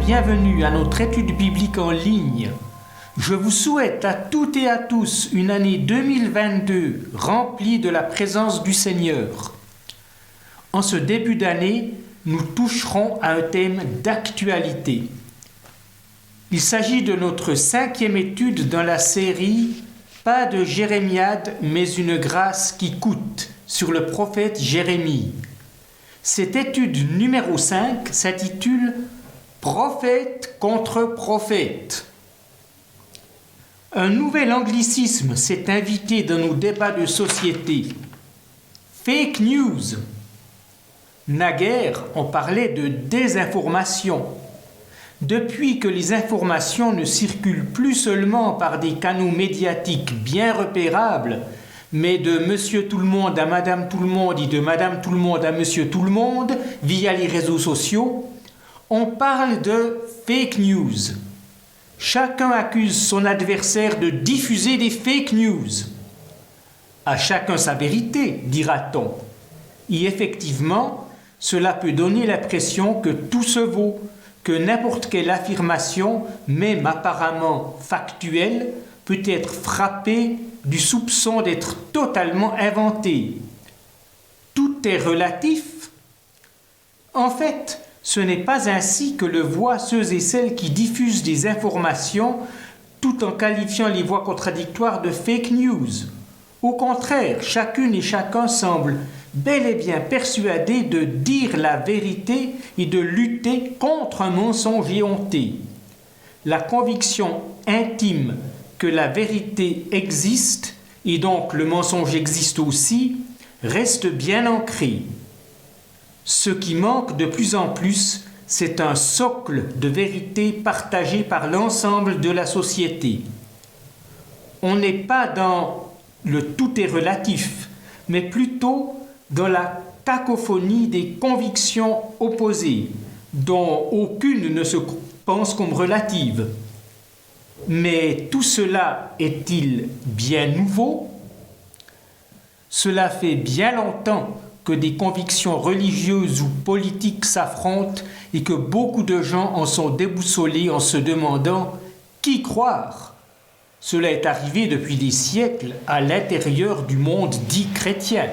bienvenue à notre étude biblique en ligne. Je vous souhaite à toutes et à tous une année 2022 remplie de la présence du Seigneur. En ce début d'année, nous toucherons à un thème d'actualité. Il s'agit de notre 5e étude dans la série « Pas de Jérémiade, mais une grâce qui coûte » sur le prophète Jérémie. Cette étude numéro 5 s'intitule « Prophète contre prophète ». Un nouvel anglicisme s'est invité dans nos débats de société. Fake news. Naguère, on parlait de désinformation. Depuis que les informations ne circulent plus seulement par des canaux médiatiques bien repérables, mais de Monsieur Tout-le-Monde à Madame Tout-le-Monde et de Madame Tout-le-Monde à Monsieur Tout-le-Monde via les réseaux sociaux, on parle de fake news. Chacun accuse son adversaire de diffuser des fake news. À chacun sa vérité, dira-t-on. Et effectivement, cela peut donner l'impression que tout se vaut, que n'importe quelle affirmation, même apparemment factuelle, peut être frappée du soupçon d'être totalement inventée. Tout est relatif. En fait, ce n'est pas ainsi que le voient ceux et celles qui diffusent des informations tout en qualifiant les voix contradictoires de fake news. Au contraire, chacune et chacun semble bel et bien persuadé de dire la vérité et de lutter contre un mensonge éhonté. La conviction intime que la vérité existe et donc le mensonge existe aussi reste bien ancrée. Ce qui manque de plus en plus, c'est un socle de vérité partagé par l'ensemble de la société. On n'est pas dans le tout est relatif, mais plutôt dans la cacophonie des convictions opposées, dont aucune ne se pense comme relative. Mais tout cela est-il bien nouveau ? Cela fait bien longtemps que des convictions religieuses ou politiques s'affrontent et que beaucoup de gens en sont déboussolés en se demandant qui croire. Cela est arrivé depuis des siècles à l'intérieur du monde dit chrétien.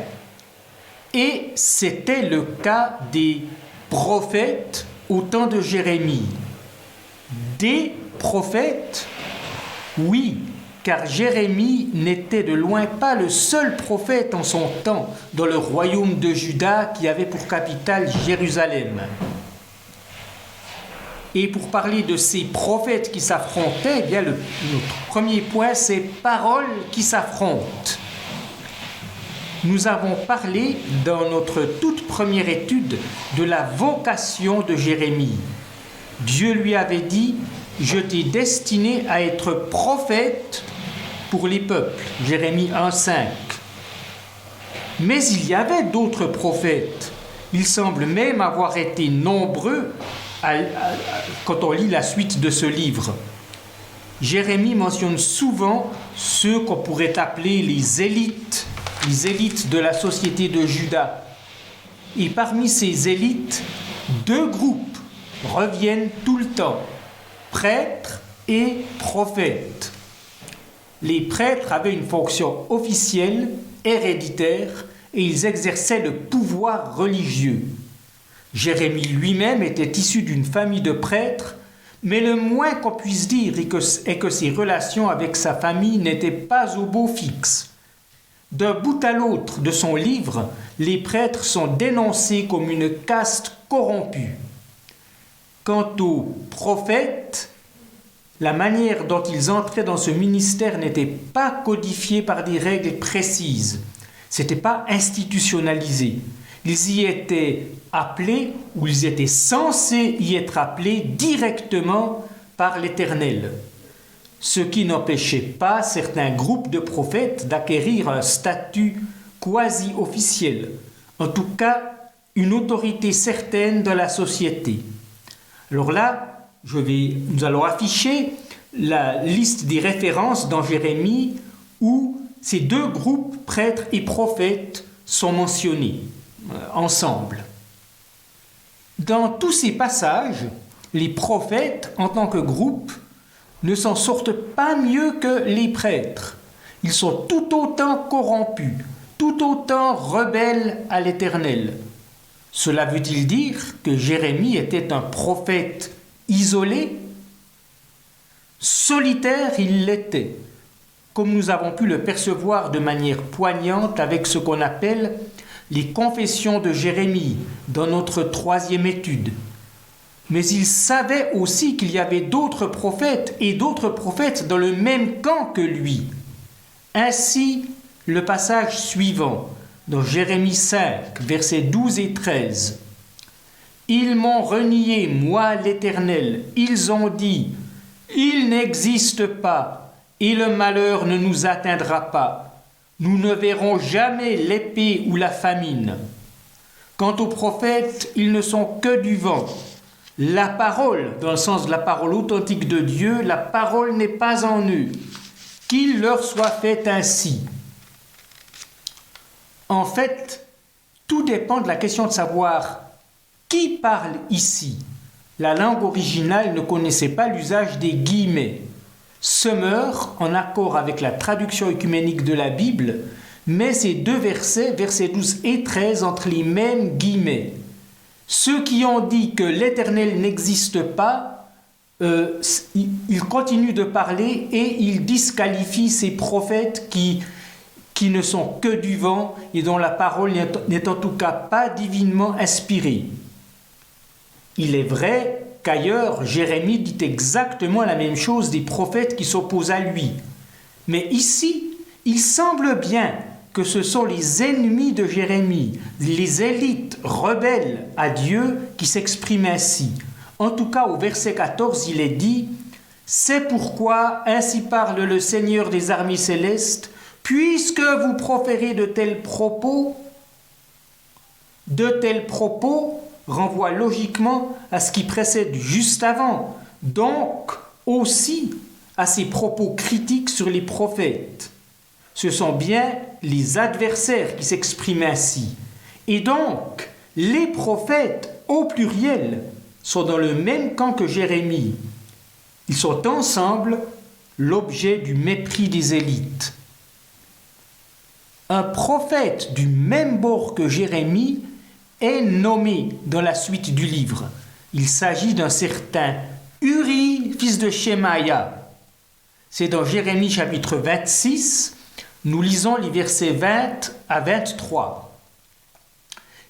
Et c'était le cas des prophètes au temps de Jérémie. Des prophètes ? Oui, car Jérémie n'était de loin pas le seul prophète en son temps dans le royaume de Juda qui avait pour capitale Jérusalem. Et pour parler de ces prophètes qui s'affrontaient, eh bien notre premier point, c'est paroles qui s'affrontent. Nous avons parlé dans notre toute première étude de la vocation de Jérémie. Dieu lui avait dit « Je t'ai destiné à être prophète pour les peuples » Jérémie 1,5. Mais il y avait d'autres prophètes. Ils semblent même avoir été nombreux quand on lit la suite de ce livre. Jérémie mentionne souvent ceux qu'on pourrait appeler les élites de la société de Juda. Et parmi ces élites, 2 groupes reviennent tout le temps, prêtres et prophètes. Les prêtres avaient une fonction officielle, héréditaire, et ils exerçaient le pouvoir religieux. Jérémie lui-même était issu d'une famille de prêtres, mais le moins qu'on puisse dire est que ses relations avec sa famille n'étaient pas au beau fixe. D'un bout à l'autre de son livre, les prêtres sont dénoncés comme une caste corrompue. Quant aux prophètes, la manière dont ils entraient dans ce ministère n'était pas codifiée par des règles précises. C'était pas institutionnalisé. Ils y étaient appelés, ou ils étaient censés y être appelés directement par l'Éternel. Ce qui n'empêchait pas certains groupes de prophètes d'acquérir un statut quasi-officiel, en tout cas une autorité certaine dans la société. Alors là, nous allons afficher la liste des références dans Jérémie où ces 2 groupes, prêtres et prophètes, sont mentionnés ensemble. Dans tous ces passages, les prophètes, en tant que groupe, ne s'en sortent pas mieux que les prêtres. Ils sont tout autant corrompus, tout autant rebelles à l'Éternel. Cela veut-il dire que Jérémie était un prophète isolé? Solitaire, il l'était, comme nous avons pu le percevoir de manière poignante avec ce qu'on appelle les confessions de Jérémie dans notre 3e étude. Mais il savait aussi qu'il y avait d'autres prophètes et d'autres prophètes dans le même camp que lui. Ainsi, le passage suivant, dans Jérémie 5, versets 12 et 13. « Ils m'ont renié, moi l'Éternel, ils ont dit, il n'existe pas, et le malheur ne nous atteindra pas. Nous ne verrons jamais l'épée ou la famine. Quant aux prophètes, ils ne sont que du vent. La parole, dans le sens de la parole authentique de Dieu, la parole n'est pas en eux. Qu'il leur soit fait ainsi. » En fait, tout dépend de la question de savoir qui parle ici. La langue originale ne connaissait pas l'usage des guillemets. Summer, en accord avec la traduction œcuménique de la Bible, met ces deux versets, versets 12 et 13, entre les mêmes guillemets. Ceux qui ont dit que l'Éternel n'existe pas, ils continuent de parler et ils disqualifient ces prophètes qui ne sont que du vent et dont la parole n'est en tout cas pas divinement inspirée. Il est vrai qu'ailleurs, Jérémie dit exactement la même chose des prophètes qui s'opposent à lui. Mais ici, il semble bien que ce sont les ennemis de Jérémie, les élites rebelles à Dieu qui s'expriment ainsi. En tout cas, au verset 14, il est dit « C'est pourquoi ainsi parle le Seigneur des armées célestes, puisque vous proférez de tels propos renvoient logiquement à ce qui précède juste avant, donc aussi à ses propos critiques sur les prophètes. Ce sont bien les adversaires qui s'expriment ainsi. Et donc, les prophètes, au pluriel, sont dans le même camp que Jérémie. Ils sont ensemble l'objet du mépris des élites. Un prophète du même bord que Jérémie est nommé dans la suite du livre. Il s'agit d'un certain Uri, fils de Shemaïa. C'est dans Jérémie chapitre 26, nous lisons les versets 20 à 23.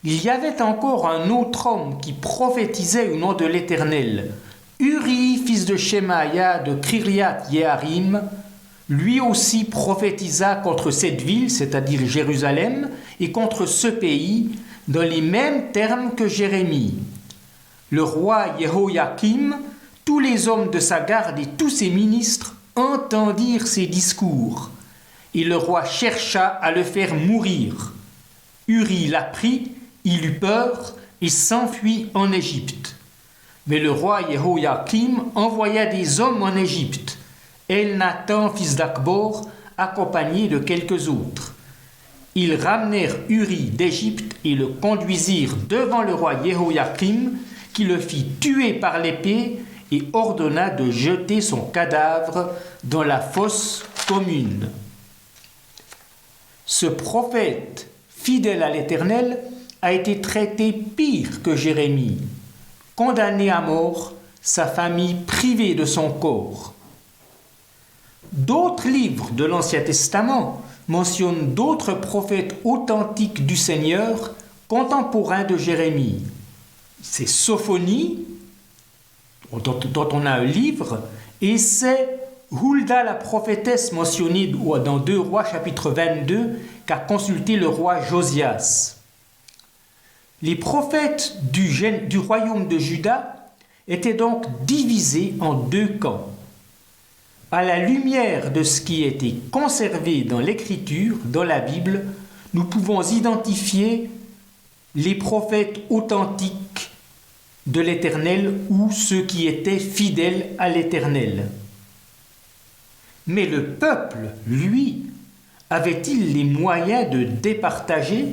Il y avait encore un autre homme qui prophétisait au nom de l'Éternel. Uri, fils de Shemaïa de Kiriath Yearim, lui aussi prophétisa contre cette ville, c'est-à-dire Jérusalem, et contre ce pays, dans les mêmes termes que Jérémie. Le roi Jehoiakim, tous les hommes de sa garde et tous ses ministres entendirent ces discours. Et le roi chercha à le faire mourir. Uri l'apprit, il eut peur et s'enfuit en Égypte. Mais le roi Jehoiakim envoya des hommes en Égypte. Elnathan, fils d'Akbor, accompagné de quelques autres. Ils ramenèrent Uri d'Égypte et le conduisirent devant le roi Jehoiakim, qui le fit tuer par l'épée et ordonna de jeter son cadavre dans la fosse commune. Ce prophète, fidèle à l'Éternel, a été traité pire que Jérémie, condamné à mort, sa famille privée de son corps. D'autres livres de l'Ancien Testament mentionnent d'autres prophètes authentiques du Seigneur, contemporains de Jérémie. C'est Sophonie, dont on a un livre, et c'est Hulda la prophétesse mentionnée dans 2 Rois chapitre 22 qu'a consulté le roi Josias. Les prophètes du royaume de Juda étaient donc divisés en 2 camps. À la lumière de ce qui était conservé dans l'Écriture, dans la Bible, nous pouvons identifier les prophètes authentiques de l'Éternel ou ceux qui étaient fidèles à l'Éternel. Mais le peuple, lui, avait-il les moyens de départager?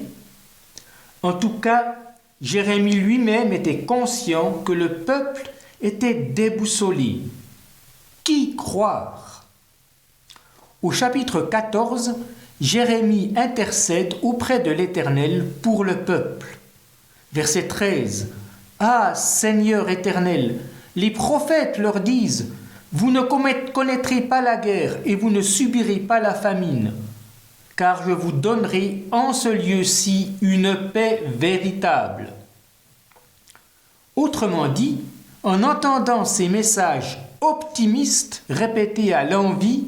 En tout cas, Jérémie lui-même était conscient que le peuple était déboussolé. Qui croire? Au chapitre 14, Jérémie intercède auprès de l'Éternel pour le peuple. Verset 13. Ah, Seigneur éternel, les prophètes leur disent, vous ne connaîtrez pas la guerre et vous ne subirez pas la famine, car je vous donnerai en ce lieu-ci une paix véritable. Autrement dit, en entendant ces messages optimistes répétés à l'envi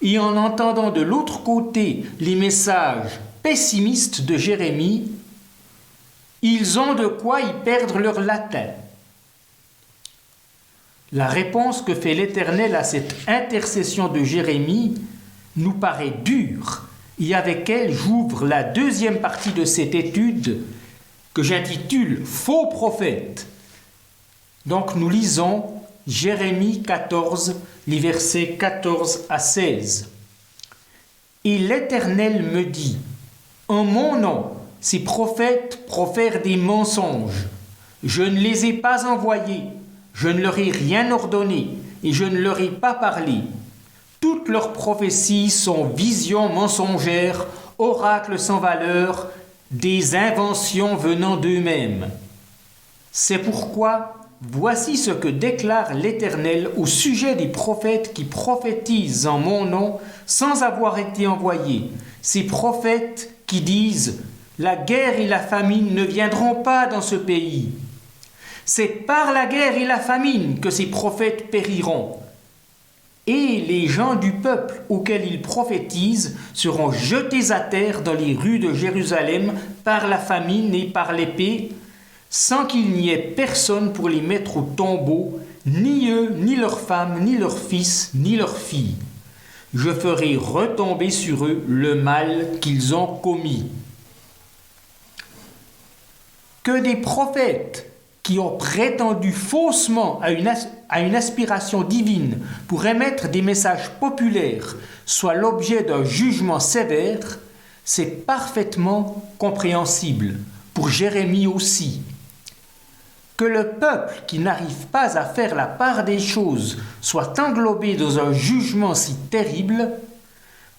et en entendant de l'autre côté les messages pessimistes de Jérémie, ils ont de quoi y perdre leur latin. La réponse que fait l'Éternel à cette intercession de Jérémie nous paraît dure, et avec elle j'ouvre la deuxième partie de cette étude que j'intitule « Faux prophètes ». Donc nous lisons Jérémie 14, les versets 14 à 16. « Et l'Éternel me dit, en mon nom, ces prophètes profèrent des mensonges. Je ne les ai pas envoyés, je ne leur ai rien ordonné et je ne leur ai pas parlé. Toutes leurs prophéties sont visions mensongères, oracles sans valeur, des inventions venant d'eux-mêmes. C'est pourquoi, voici ce que déclare l'Éternel au sujet des prophètes qui prophétisent en mon nom sans avoir été envoyés. Ces prophètes qui disent « La guerre et la famine ne viendront pas dans ce pays. » C'est par la guerre et la famine que ces prophètes périront. Et les gens du peuple auquel ils prophétisent seront jetés à terre dans les rues de Jérusalem par la famine et par l'épée, sans qu'il n'y ait personne pour les mettre au tombeau, ni eux, ni leurs femmes, ni leurs fils, ni leurs filles. Je ferai retomber sur eux le mal qu'ils ont commis. Que des prophètes qui ont prétendu faussement à une aspiration divine pour émettre des messages populaires soient l'objet d'un jugement sévère, c'est parfaitement compréhensible, pour Jérémie aussi. Que le peuple qui n'arrive pas à faire la part des choses soit englobé dans un jugement si terrible,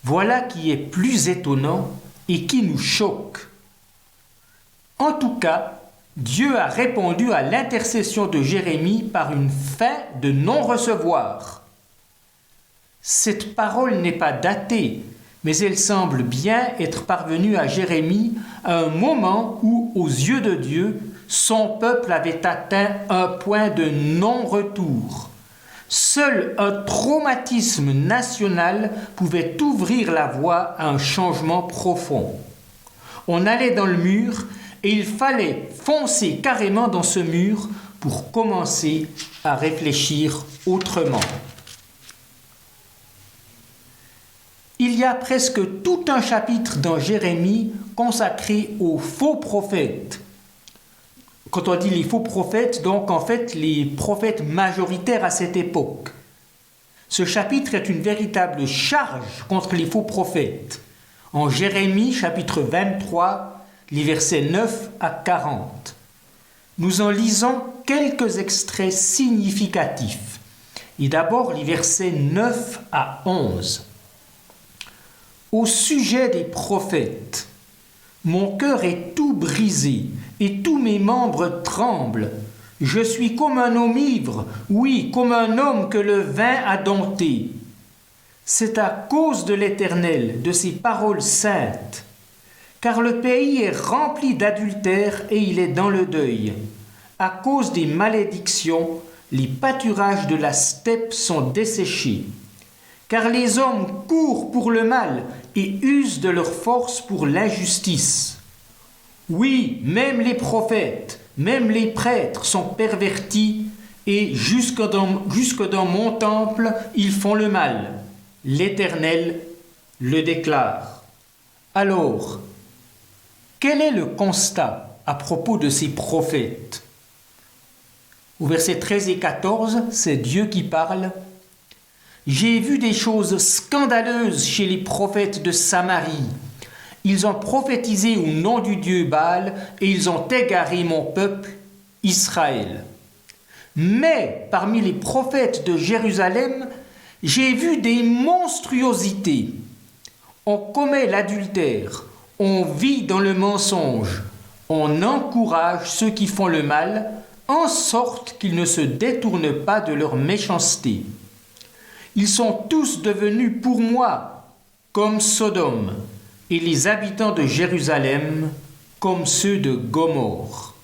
voilà qui est plus étonnant et qui nous choque. En tout cas, Dieu a répondu à l'intercession de Jérémie par une fin de non-recevoir. Cette parole n'est pas datée, mais elle semble bien être parvenue à Jérémie à un moment où, aux yeux de Dieu, son peuple avait atteint un point de non-retour. Seul un traumatisme national pouvait ouvrir la voie à un changement profond. On allait dans le mur et il fallait foncer carrément dans ce mur pour commencer à réfléchir autrement. Il y a presque tout un chapitre dans Jérémie consacré aux faux prophètes. Quand on dit les faux prophètes, donc en fait les prophètes majoritaires à cette époque. Ce chapitre est une véritable charge contre les faux prophètes. En Jérémie chapitre 23, les versets 9 à 40. Nous en lisons quelques extraits significatifs. Et d'abord les versets 9 à 11. Au sujet des prophètes, mon cœur est tout brisé et tous mes membres tremblent. Je suis comme un homme ivre, oui, comme un homme que le vin a dompté. C'est à cause de l'Éternel, de ses paroles saintes. Car le pays est rempli d'adultère et il est dans le deuil. À cause des malédictions, les pâturages de la steppe sont desséchés. Car les hommes courent pour le mal et usent de leur force pour l'injustice. Oui, même les prophètes, même les prêtres sont pervertis et jusque dans mon temple, ils font le mal. L'Éternel le déclare. Alors, quel est le constat à propos de ces prophètes? Au verset 13 et 14, c'est Dieu qui parle. « J'ai vu des choses scandaleuses chez les prophètes de Samarie. Ils ont prophétisé au nom du Dieu Baal et ils ont égaré mon peuple, Israël. Mais parmi les prophètes de Jérusalem, j'ai vu des monstruosités. On commet l'adultère, on vit dans le mensonge, on encourage ceux qui font le mal, en sorte qu'ils ne se détournent pas de leur méchanceté. Ils sont tous devenus pour moi comme Sodome, et les habitants de Jérusalem comme ceux de Gomorrhe.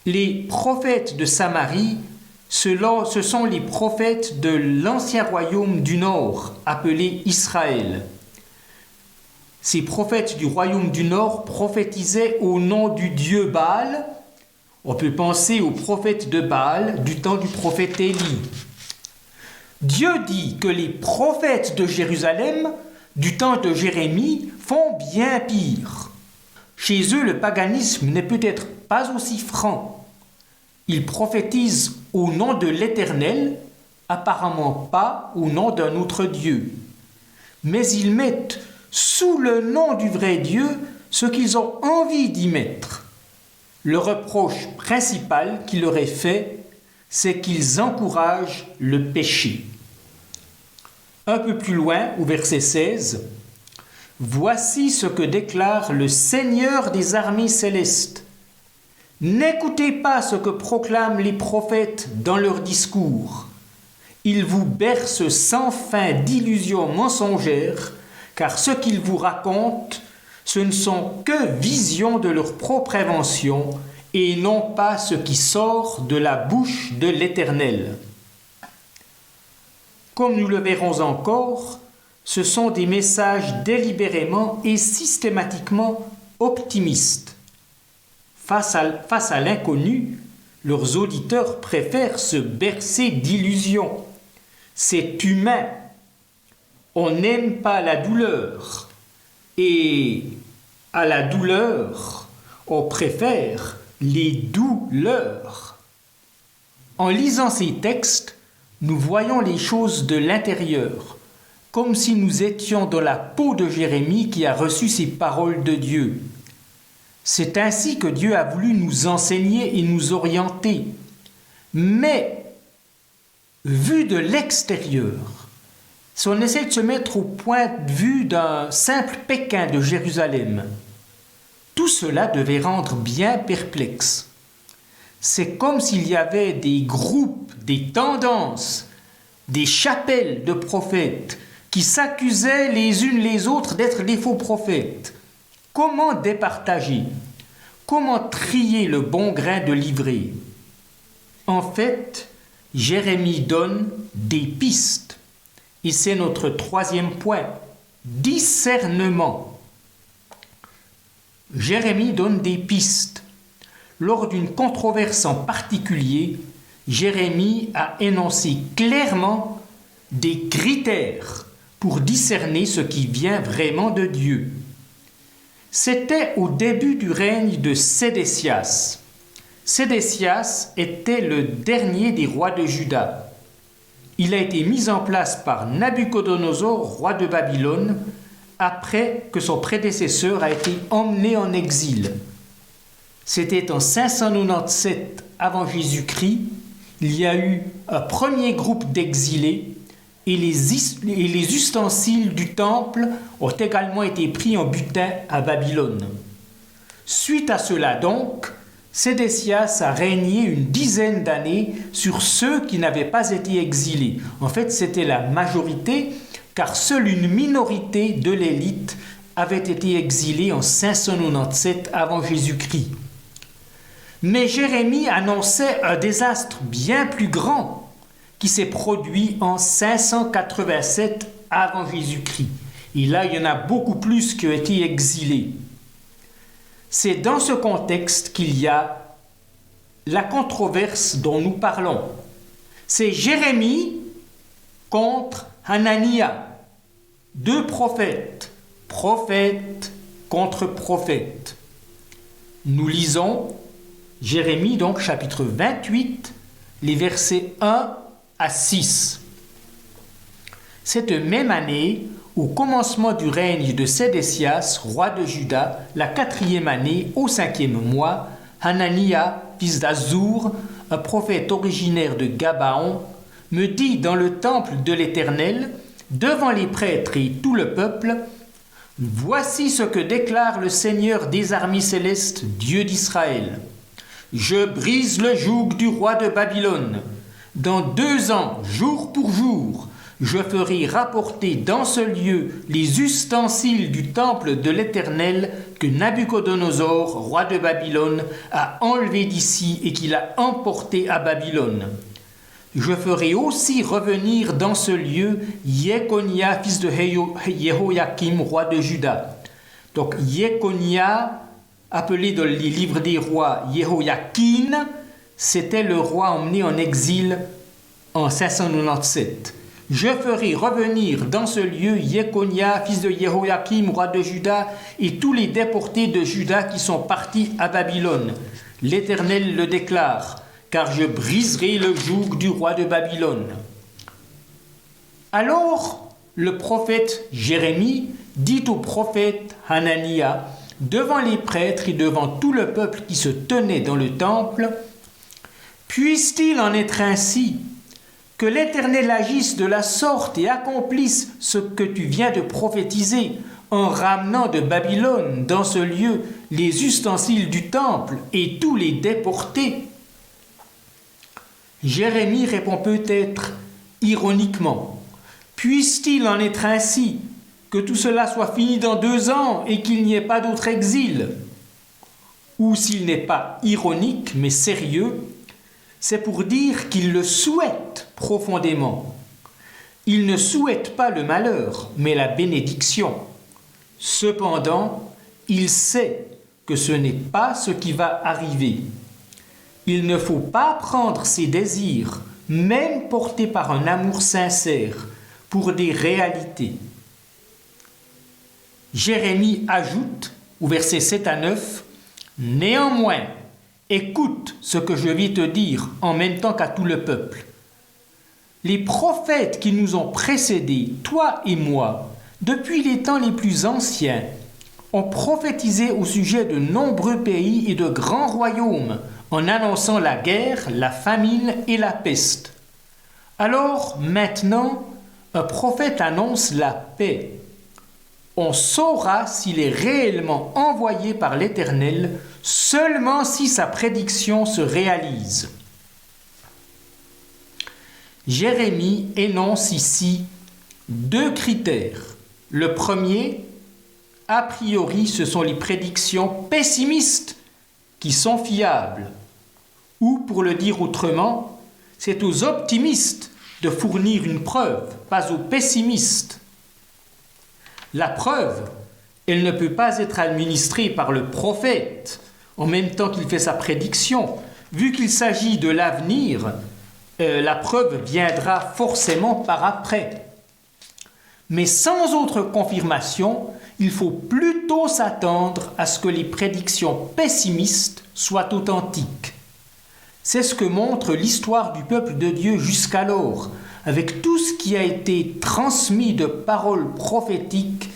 Les prophètes de Samarie, ce sont les prophètes de l'ancien royaume du Nord, appelé Israël. Ces prophètes du royaume du Nord prophétisaient au nom du dieu Baal. On peut penser aux prophètes de Baal du temps du prophète Élie. Dieu dit que les prophètes de Jérusalem, du temps de Jérémie, font bien pire. Chez eux, le paganisme n'est peut-être pas aussi franc. Ils prophétisent au nom de l'Éternel, apparemment pas au nom d'un autre Dieu. Mais ils mettent sous le nom du vrai Dieu ce qu'ils ont envie d'y mettre. Le reproche principal qui leur est fait, c'est qu'ils encouragent le péché. Un peu plus loin, au verset 16, « Voici ce que déclare le Seigneur des armées célestes. N'écoutez pas ce que proclament les prophètes dans leurs discours. Ils vous bercent sans fin d'illusions mensongères, car ce qu'ils vous racontent, ce ne sont que visions de leur propre invention et non pas ce qui sort de la bouche de l'Éternel. » Comme nous le verrons encore, ce sont des messages délibérément et systématiquement optimistes. Face à l'inconnu, leurs auditeurs préfèrent se bercer d'illusions. C'est humain. On n'aime pas la douleur. Et à la douleur, on préfère les douleurs. En lisant ces textes, nous voyons les choses de l'intérieur, comme si nous étions dans la peau de Jérémie qui a reçu ces paroles de Dieu. C'est ainsi que Dieu a voulu nous enseigner et nous orienter. Mais, vu de l'extérieur, si on essaie de se mettre au point de vue d'un simple Pékin de Jérusalem, tout cela devait rendre bien perplexe. C'est comme s'il y avait des groupes, des tendances, des chapelles de prophètes qui s'accusaient les unes les autres d'être des faux prophètes. Comment départager? Comment trier le bon grain de l'ivraie? En fait, Jérémie donne des pistes. Et c'est notre troisième point, discernement. Jérémie donne des pistes. Lors d'une controverse en particulier, Jérémie a énoncé clairement des critères pour discerner ce qui vient vraiment de Dieu. C'était au début du règne de Sédécias. Sédécias était le dernier des rois de Juda. Il a été mis en place par Nabuchodonosor, roi de Babylone, après que son prédécesseur a été emmené en exil. C'était en 597 avant Jésus-Christ. Il y a eu un premier groupe d'exilés et les ustensiles du temple ont également été pris en butin à Babylone. Suite à cela donc, Sédécias a régné une dizaine d'années sur ceux qui n'avaient pas été exilés. En fait, c'était la majorité, car seule une minorité de l'élite avait été exilée en 597 avant Jésus-Christ. Mais Jérémie annonçait un désastre bien plus grand qui s'est produit en 587 avant Jésus-Christ. Et là, il y en a beaucoup plus qui ont été exilés. C'est dans ce contexte qu'il y a la controverse dont nous parlons. C'est Jérémie contre Hanania. Deux prophètes, prophète contre prophète. Nous lisons Jérémie, donc chapitre 28, les versets 1 à 6. Cette même année, au commencement du règne de Sédécias, roi de Juda, la 4e année, au 5e mois, Hanania, fils d'Azur, un prophète originaire de Gabaon, me dit dans le temple de l'Éternel, devant les prêtres et tout le peuple, « Voici ce que déclare le Seigneur des armées célestes, Dieu d'Israël. Je brise le joug du roi de Babylone. Dans 2 ans, jour pour jour, je ferai rapporter dans ce lieu les ustensiles du temple de l'Éternel que Nabuchodonosor, roi de Babylone, a enlevé d'ici et qu'il a emporté à Babylone. Je ferai aussi revenir dans ce lieu Yekonia, fils de Jehoiakim, roi de Juda. » Donc Yekonia, appelé dans les livres des rois Jehoiakin, c'était le roi emmené en exil en 597. Je ferai revenir dans ce lieu Yekonia, fils de Jehoiakim, roi de Juda, et tous les déportés de Juda qui sont partis à Babylone. L'Éternel le déclare, car je briserai le joug du roi de Babylone. Alors, le prophète Jérémie dit au prophète Hanania, devant les prêtres et devant tout le peuple qui se tenait dans le temple, « Puisse-t-il en être ainsi, que l'Éternel agisse de la sorte et accomplisse ce que tu viens de prophétiser, en ramenant de Babylone dans ce lieu les ustensiles du temple et tous les déportés. » Jérémie répond peut-être ironiquement, « Puisse-t-il en être ainsi, que tout cela soit fini dans 2 ans et qu'il n'y ait pas d'autre exil ?» Ou s'il n'est pas ironique mais sérieux, c'est pour dire qu'il le souhaite profondément. Il ne souhaite pas le malheur, mais la bénédiction. Cependant, il sait que ce n'est pas ce qui va arriver. Il ne faut pas prendre ses désirs, même portés par un amour sincère, pour des réalités. Jérémie ajoute, au verset 7 à 9, « Néanmoins, écoute ce que je vais te dire en même temps qu'à tout le peuple. Les prophètes qui nous ont précédés, toi et moi, depuis les temps les plus anciens, ont prophétisé au sujet de nombreux pays et de grands royaumes, en annonçant la guerre, la famine et la peste. Alors, maintenant, un prophète annonce la paix. On saura s'il est réellement envoyé par l'Éternel seulement si sa prédiction se réalise. » Jérémie énonce ici 2 critères. Le premier, a priori, ce sont les prédictions pessimistes qui sont fiables. Ou, pour le dire autrement, c'est aux optimistes de fournir une preuve, pas aux pessimistes. La preuve, elle ne peut pas être administrée par le prophète en même temps qu'il fait sa prédiction. Vu qu'il s'agit de l'avenir, la preuve viendra forcément par après. Mais sans autre confirmation, il faut plutôt s'attendre à ce que les prédictions pessimistes soient authentiques. C'est ce que montre l'histoire du peuple de Dieu jusqu'alors, avec tout ce qui a été transmis de paroles prophétiques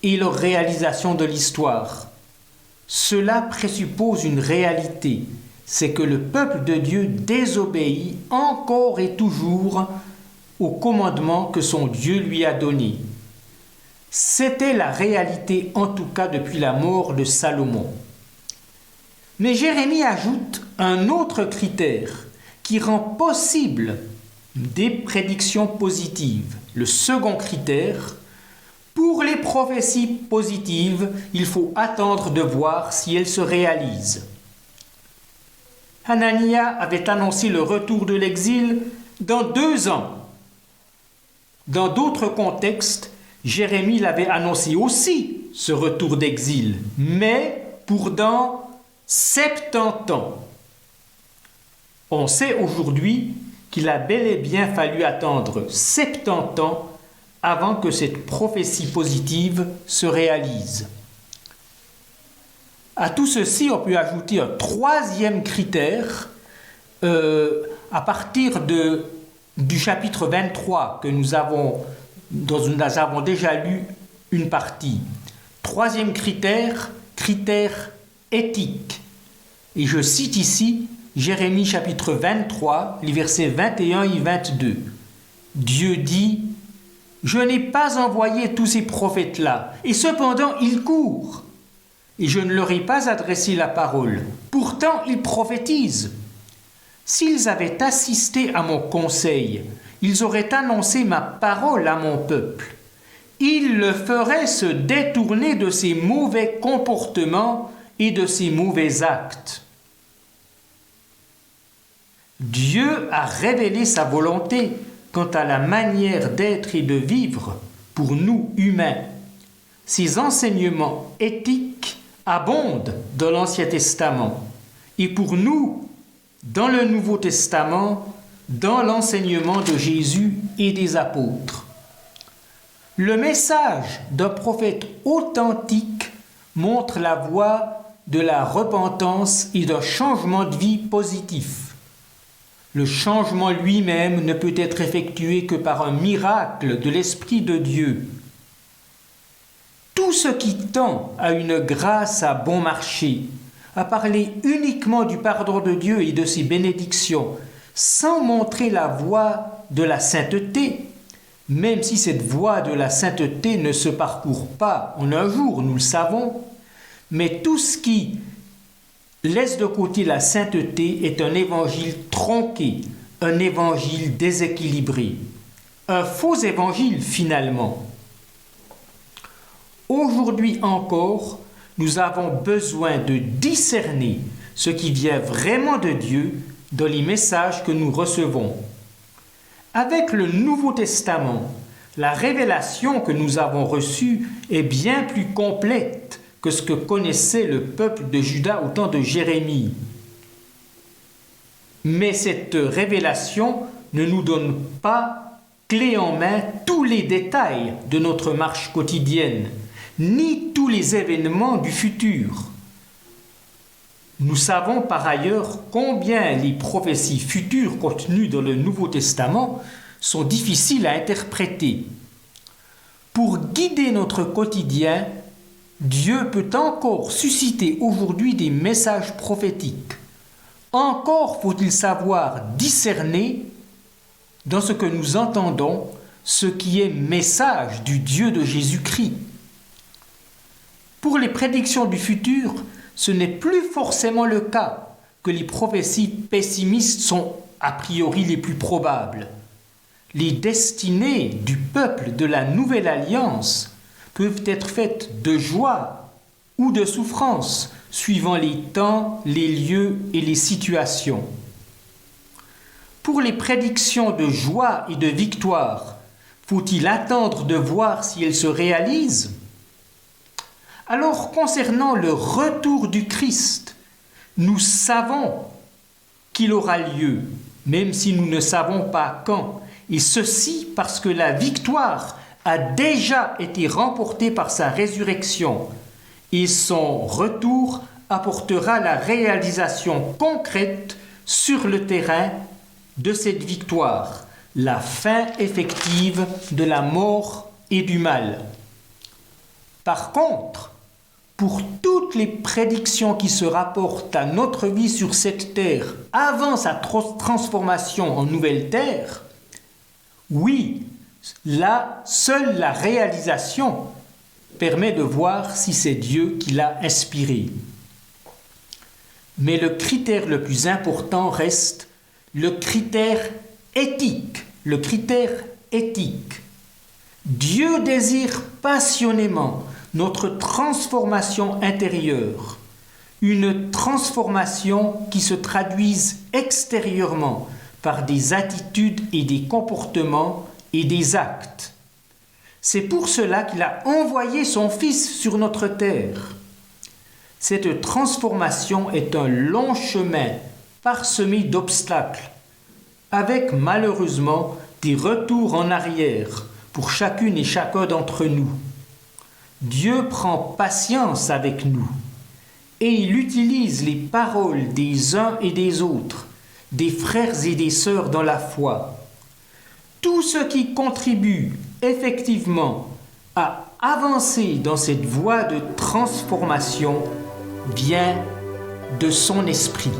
et leur réalisation de l'histoire. Cela présuppose une réalité, c'est que le peuple de Dieu désobéit encore et toujours au commandement que son Dieu lui a donné. C'était la réalité en tout cas depuis la mort de Salomon. Mais Jérémie ajoute un autre critère qui rend possible des prédictions positives. Le second critère, pour les prophéties positives, il faut attendre de voir si elles se réalisent. Hanania avait annoncé le retour de l'exil dans 2 ans. Dans d'autres contextes, Jérémie l'avait annoncé aussi, ce retour d'exil, mais pour dans 70 ans. On sait aujourd'hui qu'il a bel et bien fallu attendre 70 ans avant que cette prophétie positive se réalise. À tout ceci, on peut ajouter un 3e critère à partir du chapitre 23 dont nous avons déjà lu une partie. 3e critère, critère éthique. Et je cite ici Jérémie chapitre 23, les versets 21 et 22. Dieu dit « Je n'ai pas envoyé tous ces prophètes-là, et cependant ils courent. Et je ne leur ai pas adressé la parole. Pourtant ils prophétisent. S'ils avaient assisté à mon conseil, ils auraient annoncé ma parole à mon peuple. Ils le feraient se détourner de ses mauvais comportements et de ses mauvais actes. » Dieu a révélé sa volonté quant à la manière d'être et de vivre pour nous humains. Ses enseignements éthiques abondent dans l'Ancien Testament et pour nous, dans le Nouveau Testament, dans l'enseignement de Jésus et des apôtres. Le message d'un prophète authentique montre la voie de la repentance et d'un changement de vie positif. Le changement lui-même ne peut être effectué que par un miracle de l'Esprit de Dieu. Tout ce qui tend à une grâce à bon marché, à parler uniquement du pardon de Dieu et de ses bénédictions, sans montrer la voie de la sainteté, même si cette voie de la sainteté ne se parcourt pas en un jour, nous le savons, mais tout ce qui laisse de côté la sainteté est un évangile tronqué, un évangile déséquilibré, un faux évangile finalement. Aujourd'hui encore, nous avons besoin de discerner ce qui vient vraiment de Dieu dans les messages que nous recevons. Avec le Nouveau Testament, la révélation que nous avons reçue est bien plus complète que ce que connaissait le peuple de Juda au temps de Jérémie. Mais cette révélation ne nous donne pas clé en main tous les détails de notre marche quotidienne, ni tous les événements du futur. Nous savons par ailleurs combien les prophéties futures contenues dans le Nouveau Testament sont difficiles à interpréter. Pour guider notre quotidien, Dieu peut encore susciter aujourd'hui des messages prophétiques. Encore faut-il savoir discerner dans ce que nous entendons ce qui est message du Dieu de Jésus-Christ. Pour les prédictions du futur, ce n'est plus forcément le cas que les prophéties pessimistes sont a priori les plus probables. Les destinées du peuple de la Nouvelle Alliance peuvent être faites de joie ou de souffrance, suivant les temps, les lieux et les situations. Pour les prédictions de joie et de victoire, faut-il attendre de voir si elles se réalisent? Alors, concernant le retour du Christ, nous savons qu'il aura lieu, même si nous ne savons pas quand, et ceci parce que la victoire a déjà été remporté par sa résurrection et son retour apportera la réalisation concrète sur le terrain de cette victoire, la fin effective de la mort et du mal. Par contre, pour toutes les prédictions qui se rapportent à notre vie sur cette terre avant sa transformation en nouvelle terre, oui, là, seule la réalisation permet de voir si c'est Dieu qui l'a inspiré. Mais le critère le plus important reste le critère éthique. Le critère éthique. Dieu désire passionnément notre transformation intérieure, une transformation qui se traduise extérieurement par des attitudes et des comportements et des actes. C'est pour cela qu'il a envoyé son Fils sur notre terre. Cette transformation est un long chemin parsemé d'obstacles, avec malheureusement des retours en arrière pour chacune et chacun d'entre nous. Dieu prend patience avec nous et il utilise les paroles des uns et des autres, des frères et des sœurs dans la foi. Tout ce qui contribue effectivement à avancer dans cette voie de transformation vient de son esprit.